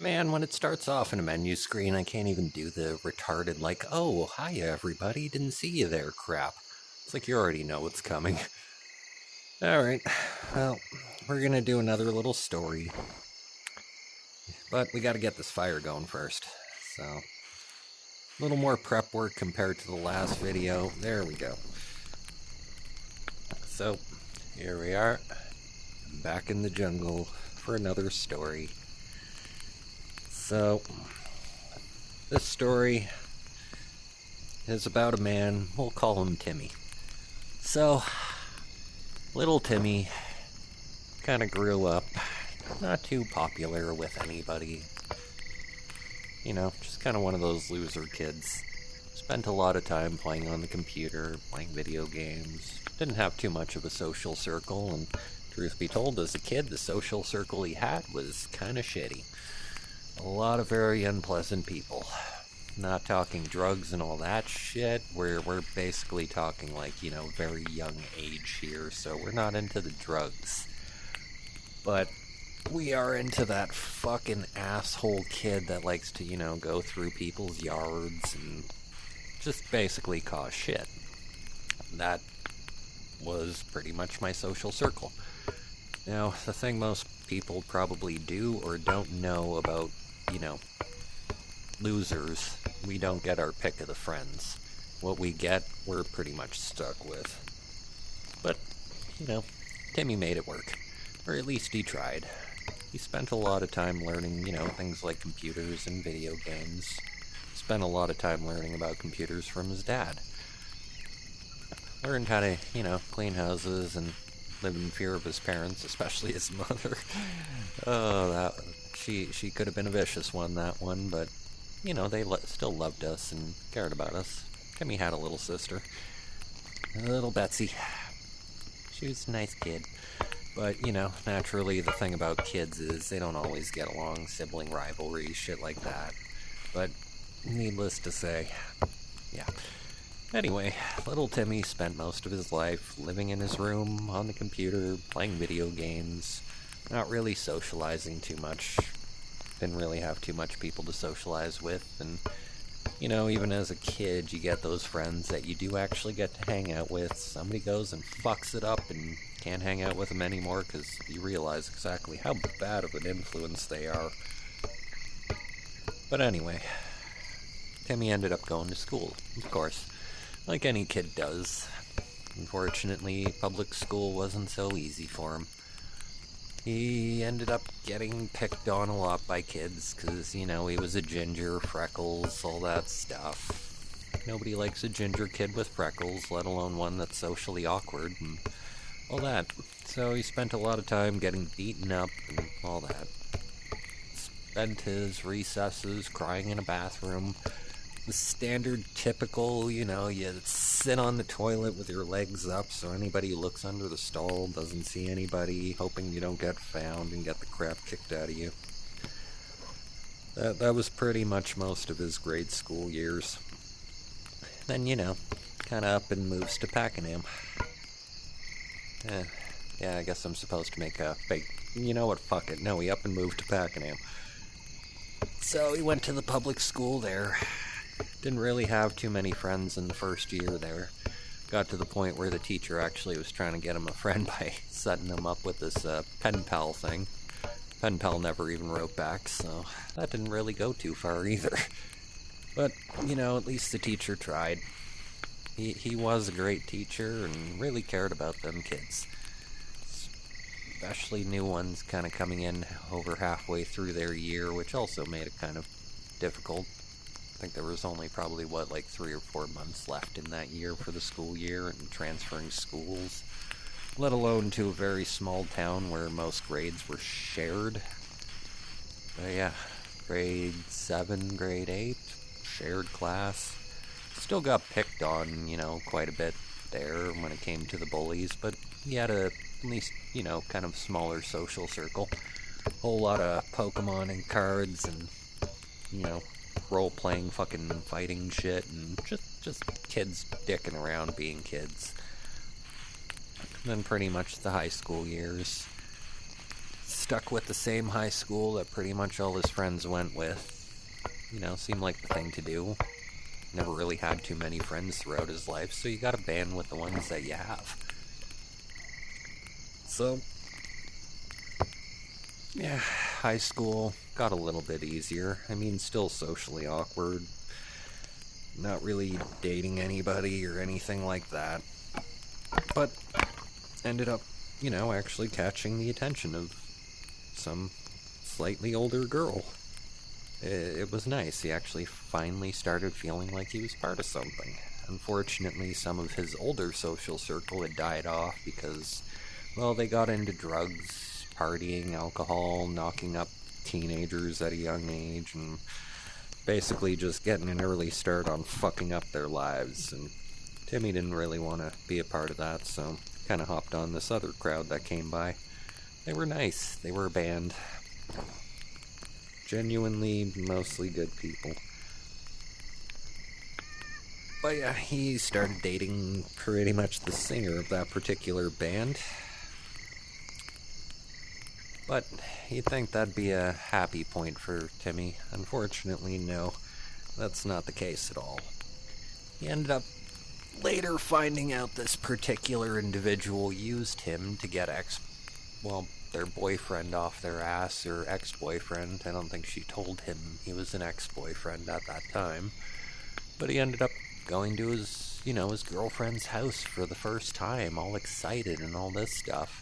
Man, when it starts off in a menu screen, I can't even do the retarded, like, oh, hiya everybody, didn't see you there crap. It's like you already know what's coming. Alright, well, we're gonna do another little story. But we gotta get this fire going first. So, a little more prep work compared to the last video. There we go. So, here we are, back in the jungle for another story. So, this story is about a man, we'll call him Timmeh. So, little Timmeh kind of grew up not too popular with anybody. You know, just kind of one of those loser kids. Spent a lot of time playing on the computer, playing video games. Didn't have too much of a social circle, and truth be told, as a kid, the social circle he had was kind of shitty. A lot of very unpleasant people. Not talking drugs and all that shit. We're basically talking like, you know, very young age here, so we're not into the drugs. But we are into that fucking asshole kid that likes to, you know, go through people's yards and just basically cause shit. That was pretty much my social circle. Now, the thing most people probably do or don't know about, you know, losers, we don't get our pick of the friends. What we get, we're pretty much stuck with. But, you know, Timmeh made it work. Or at least he tried. He spent a lot of time learning, you know, things like computers and video games. Spent a lot of time learning about computers from his dad. Learned how to, you know, clean houses and live in fear of his parents, especially his mother. Oh, she could have been a vicious one, that one, but, you know, they still loved us and cared about us. Timmeh had a little sister, little Betsy. She was a nice kid. But, you know, naturally the thing about kids is they don't always get along, sibling rivalry, shit like that. But, needless to say, yeah. Anyway, little Timmeh spent most of his life living in his room, on the computer, playing video games, not really socializing too much. Didn't really have too much people to socialize with, and, you know, even as a kid, you get those friends that you do actually get to hang out with. Somebody goes and fucks it up and can't hang out with them anymore because you realize exactly how bad of an influence they are. But anyway, Timmeh ended up going to school, of course, like any kid does. Unfortunately, public school wasn't so easy for him. He ended up getting picked on a lot by kids because, you know, he was a ginger, freckles, all that stuff. Nobody likes a ginger kid with freckles, let alone one that's socially awkward and all that. So he spent a lot of time getting beaten up and all that. Spent his recesses crying in a bathroom. The standard, typical, you know, you sit on the toilet with your legs up so anybody who looks under the stall doesn't see anybody, hoping you don't get found and get the crap kicked out of you. That was pretty much most of his grade school years. Then, you know, kind of up and moves to Pakenham. Yeah, I guess I'm supposed to make a fake, you know what, fuck it, no, he up and moved to Pakenham. So he went to the public school there. Didn't really have too many friends in the first year there. Got to the point where the teacher actually was trying to get him a friend by setting him up with this pen pal thing. Pen pal never even wrote back, so that didn't really go too far either. But, you know, at least the teacher tried. He was a great teacher and really cared about them kids. Especially new ones kind of coming in over halfway through their year, which also made it kind of difficult. I think there was only probably, like 3 or 4 months left in that year for the school year and transferring schools, let alone to a very small town where most grades were shared. But yeah, grade 7, grade 8, shared class. Still got picked on, you know, quite a bit there when it came to the bullies, but he had at least, you know, kind of smaller social circle. Whole lot of Pokemon and cards and, you know, role-playing fucking fighting shit and just kids dicking around being kids. And then pretty much the high school years. stuck with the same high school that pretty much all his friends went with. You know, seemed like the thing to do. Never really had too many friends throughout his life, so you gotta band with the ones that you have. So, yeah, high school got a little bit easier. I mean, still socially awkward. Not really dating anybody or anything like that. But ended up, you know, actually catching the attention of some slightly older girl. It was nice. He actually finally started feeling like he was part of something. Unfortunately, some of his older social circle had died off because, well, they got into drugs, partying, alcohol, knocking up teenagers at a young age, and basically just getting an early start on fucking up their lives. And Timmeh didn't really want to be a part of that, so kind of hopped on this other crowd that came by. They were nice. They were a band. Genuinely, mostly good people. But yeah, he started dating pretty much the singer of that particular band. But you'd think that'd be a happy point for Timmeh. Unfortunately, no. That's not the case at all. He ended up later finding out this particular individual used him to get their boyfriend off their ass, or ex-boyfriend. I don't think she told him he was an ex-boyfriend at that time. But he ended up going to his girlfriend's house for the first time, all excited and all this stuff.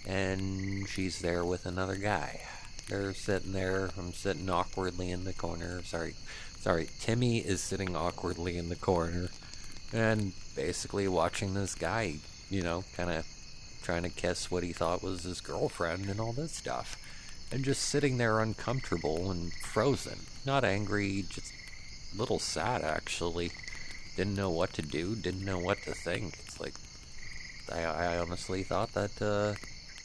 And she's there with another guy. They're sitting there. I'm sitting awkwardly in the corner. Sorry. Timmeh is sitting awkwardly in the corner and basically watching this guy, kind of trying to kiss what he thought was his girlfriend and all this stuff. And just sitting there uncomfortable and frozen. Not angry, just a little sad, actually. Didn't know what to do, didn't know what to think. It's like, I honestly thought that,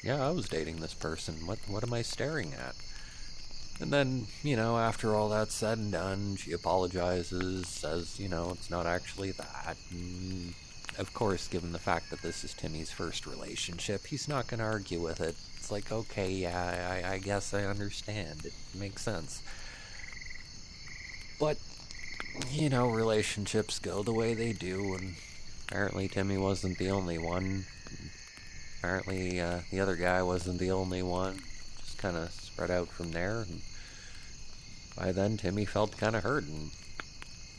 I was dating this person. What am I staring at? And then, after all that's said and done, she apologizes, says, it's not actually that. And of course, given the fact that this is Timmy's first relationship, he's not going to argue with it. It's like, okay, yeah, I guess I understand. It makes sense. But, relationships go the way they do, and apparently Timmeh wasn't the only one. Apparently, the other guy wasn't the only one. Just kind of spread out from there, and by then Timmeh felt kind of hurt, and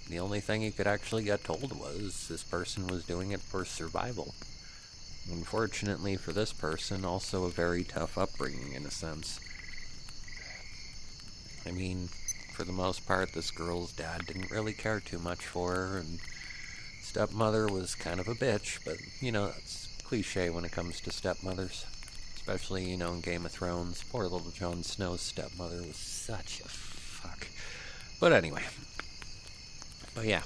the only thing he could actually get told was this person was doing it for survival. Unfortunately for this person, also a very tough upbringing in a sense. I mean, for the most part, this girl's dad didn't really care too much for her, and stepmother was kind of a bitch, but, that's cliche when it comes to stepmothers. Especially, in Game of Thrones. Poor little Jon Snow's stepmother was such a fuck. But anyway. But yeah.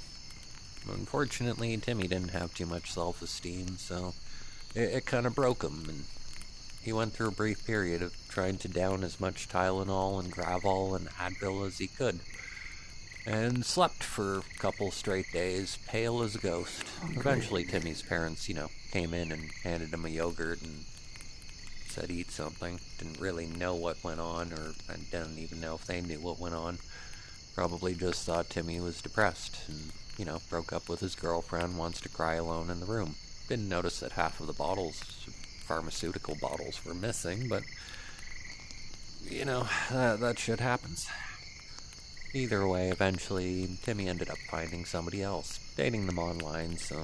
Unfortunately, Timmeh didn't have too much self-esteem, so it kind of broke him, and he went through a brief period of trying to down as much Tylenol and Gravol and Advil as he could. And slept for a couple straight days, pale as a ghost. Eventually, Timmeh's parents, came in and handed him a yogurt and said eat something. Didn't really know what went on, or I didn't even know if they knew what went on. Probably just thought Timmeh was depressed and, broke up with his girlfriend, wants to cry alone in the room. Didn't notice that half of the bottles, pharmaceutical bottles, were missing, but, that shit happens. Either way, eventually, Timmeh ended up finding somebody else, dating them online, so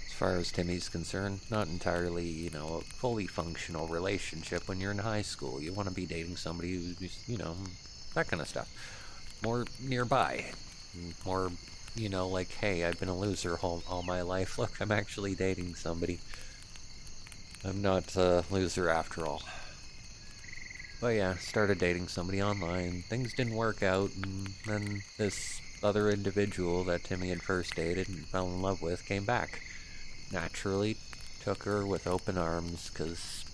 as far as Timmeh's concerned, not entirely, a fully functional relationship when you're in high school. You want to be dating somebody who's, that kind of stuff. More nearby. More, like, hey, I've been a loser all my life. Look, I'm actually dating somebody. I'm not a loser after all. But yeah, started dating somebody online. Things didn't work out, and then this other individual that Timmeh had first dated and fell in love with came back. Naturally, took her with open arms, because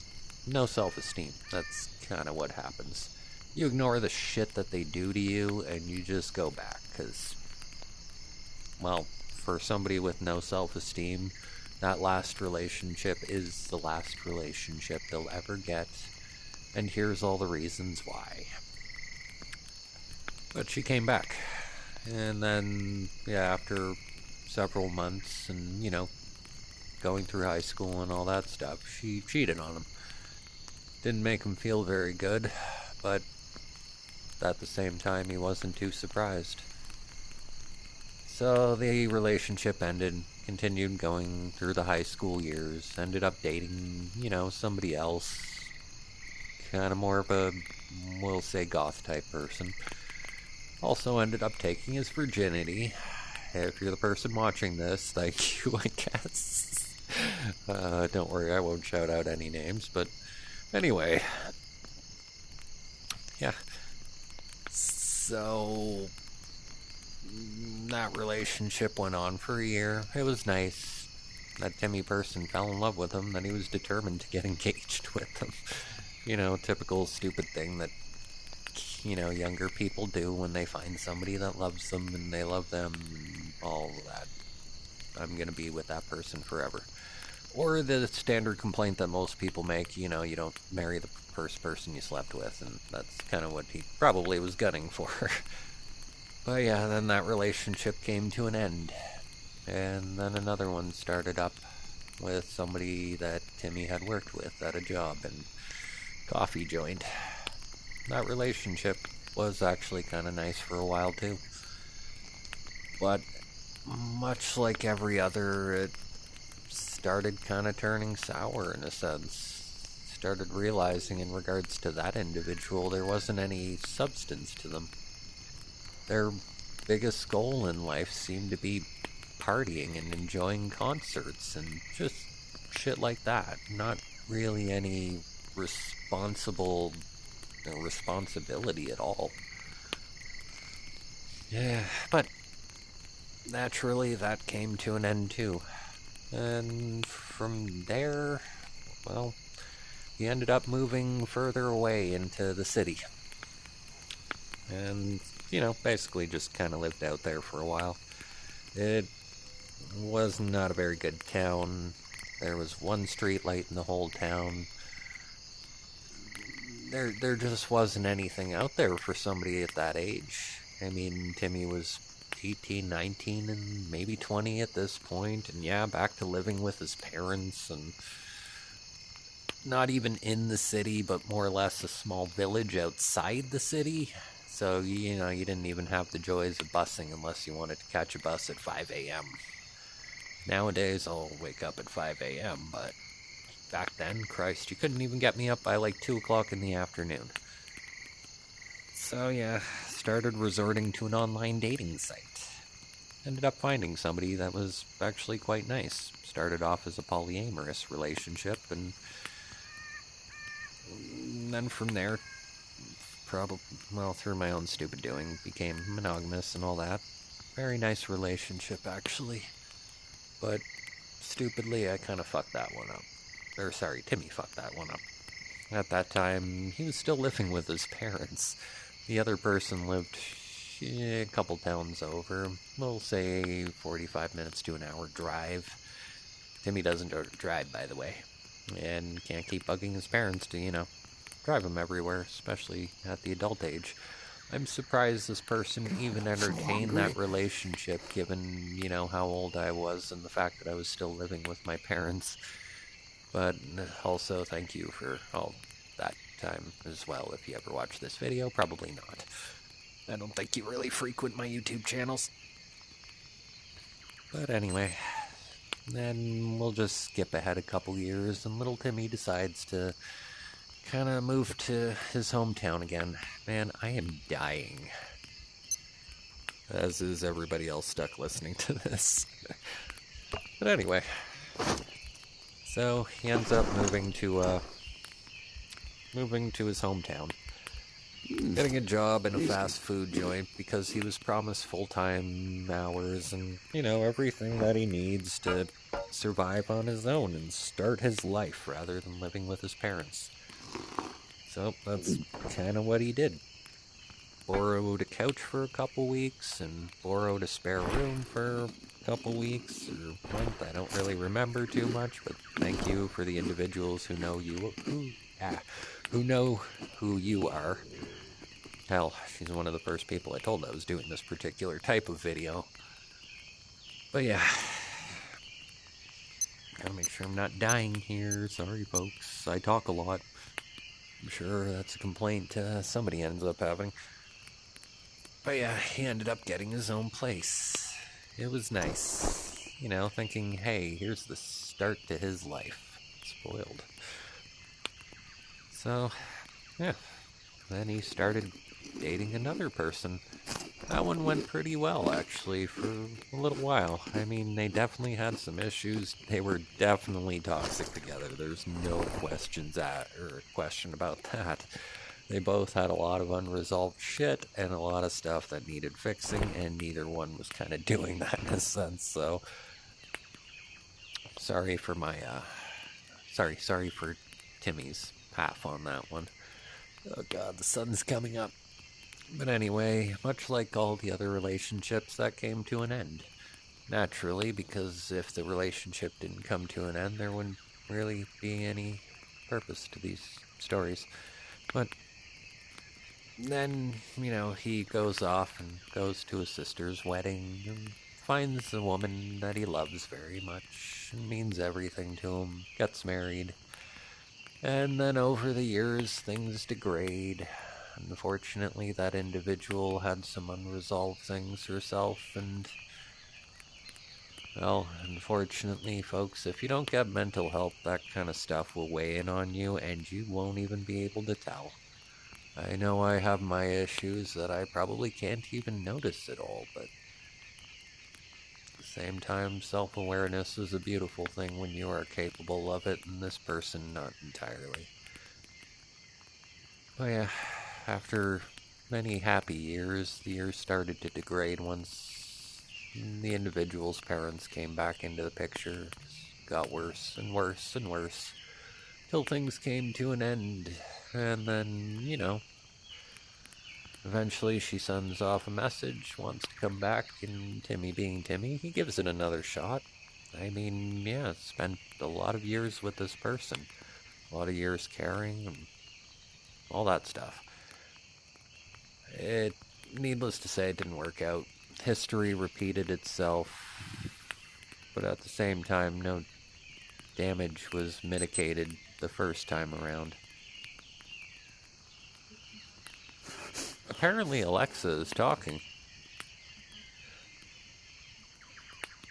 no self-esteem. That's kind of what happens. You ignore the shit that they do to you, and you just go back, because, well, for somebody with no self-esteem, that last relationship is the last relationship they'll ever get. And here's all the reasons why. But she came back. And then, yeah, after several months and, going through high school and all that stuff, she cheated on him. Didn't make him feel very good, but at the same time, he wasn't too surprised. So the relationship ended, continued going through the high school years, ended up dating, somebody else. Kind of more of a, we'll say, goth type person. Also ended up taking his virginity. If you're the person watching this, thank you, I guess. Don't worry, I won't shout out any names, but anyway. Yeah. So that relationship went on for a year. It was nice. That Timmeh person fell in love with him, then he was determined to get engaged with him. Typical stupid thing that, younger people do when they find somebody that loves them and they love them, all that. I'm gonna be with that person forever. Or the standard complaint that most people make, you don't marry the first person you slept with, and that's kind of what he probably was gunning for. But yeah, then that relationship came to an end. And then another one started up with somebody that Timmeh had worked with at a job and coffee joint. That relationship was actually kind of nice for a while too. But much like every other, it started kind of turning sour in a sense. Started realizing in regards to that individual there wasn't any substance to them. Their biggest goal in life seemed to be partying and enjoying concerts and just shit like that. Not really any responsibility at all. Yeah, but naturally that came to an end too. And from there, well, he ended up moving further away into the city. And, basically just kind of lived out there for a while. It was not a very good town. There was one street light in the whole town. There just wasn't anything out there for somebody at that age. I mean, Timmeh was 18, 19, and maybe 20 at this point, and yeah, back to living with his parents, and not even in the city, but more or less a small village outside the city. So, you didn't even have the joys of busing unless you wanted to catch a bus at 5 a.m. Nowadays, I'll wake up at 5 a.m., but back then, Christ, you couldn't even get me up by like 2 o'clock in the afternoon. So yeah, started resorting to an online dating site. Ended up finding somebody that was actually quite nice. Started off as a polyamorous relationship, and then from there, through my own stupid doing, became monogamous and all that. Very nice relationship, actually. But stupidly, I kind of fucked that one up. Timmeh fucked that one up. At that time, he was still living with his parents. The other person lived a couple towns over. We'll say 45 minutes to an hour drive. Timmeh doesn't drive, by the way. And can't keep bugging his parents to, drive him everywhere, especially at the adult age. I'm surprised this person even entertained that relationship, given, how old I was and the fact that I was still living with my parents. But also, thank you for all that time as well. If you ever watch this video, probably not. I don't think you really frequent my YouTube channels. But anyway, then we'll just skip ahead a couple years, and little Timmeh decides to kind of move to his hometown again. Man, I am dying. As is everybody else stuck listening to this. But anyway, so he ends up moving to his hometown. Getting a job in a fast food joint because he was promised full-time hours and, everything that he needs to survive on his own and start his life rather than living with his parents. So that's kind of what he did. Borrowed a couch for a couple weeks and borrowed a spare room for a couple weeks or a month. I don't really remember too much, but thank you for the individuals who who know who you are. Hell, she's one of the first people I told I was doing this particular type of video. But yeah, gotta make sure I'm not dying here. Sorry, folks. I talk a lot. I'm sure that's a complaint somebody ends up having. But yeah, he ended up getting his own place. It was nice. You know, thinking, hey, here's the start to his life. Spoiled. So, yeah. Then he started dating another person. That one went pretty well, actually, for a little while. I mean, they definitely had some issues. They were definitely toxic together. There's no question about that. They both had a lot of unresolved shit and a lot of stuff that needed fixing, and neither one was kind of doing that in a sense. So, sorry for my, sorry for Timmy's path on that one. Oh god, the sun's coming up. But anyway, much like all the other relationships, that came to an end. Naturally, because if the relationship didn't come to an end, there wouldn't really be any purpose to these stories. But then, you know, he goes off and goes to his sister's wedding and finds a woman that he loves very much and means everything to him, gets married. And then over the years, things degrade. Unfortunately, that individual had some unresolved things herself, and, well, unfortunately, folks, if you don't get mental help, that kind of stuff will weigh in on you, and you won't even be able to tell. I know I have my issues that I probably can't even notice at all, but at the same time, self-awareness is a beautiful thing when you are capable of it, and this person not entirely. Oh yeah. After many happy years, the years started to degrade once the individual's parents came back into the picture. It got worse and worse and worse, till things came to an end. And then, you know, eventually she sends off a message, wants to come back, and Timmy being Timmy, he gives it another shot. I mean, yeah, spent a lot of years with this person. A lot of years caring and all that stuff. Needless to say, it didn't work out. History repeated itself, but at the same time, no damage was mitigated the first time around. Apparently, Alexa is talking.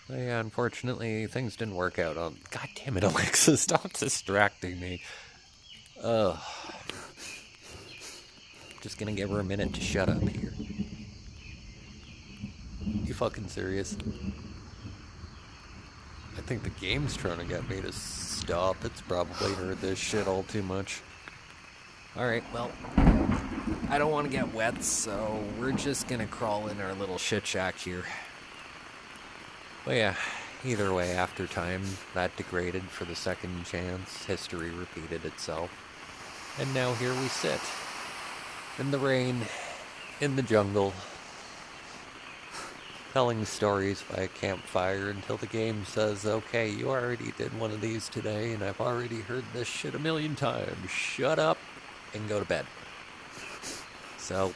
Yeah, unfortunately, things didn't work out on... God damn it, Alexa, stop distracting me. Ugh. Just gonna give her a minute to shut up here. You fucking serious? I think the game's trying to get me to stop. It's probably heard this shit all too much. Alright, well, I don't want to get wet, so we're just gonna crawl in our little shit shack here. But yeah, either way, after time, that degraded for the second chance. History repeated itself. And now here we sit. In the rain, in the jungle, telling stories by a campfire until the game says, okay, you already did one of these today, and I've already heard this shit a million times. Shut up and go to bed. So,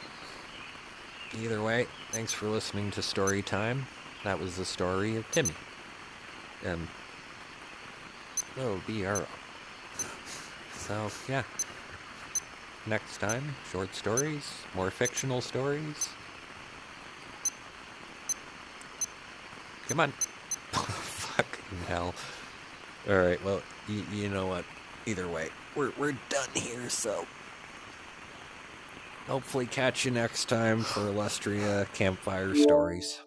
either way, thanks for listening to Story Time. That was the story of Timmy. VRO. So, yeah. Next time, short stories, more fictional stories. Come on. Fucking hell. Alright, well, you know what? Either way, we're done here, so... Hopefully catch you next time for Illustria Campfire Stories.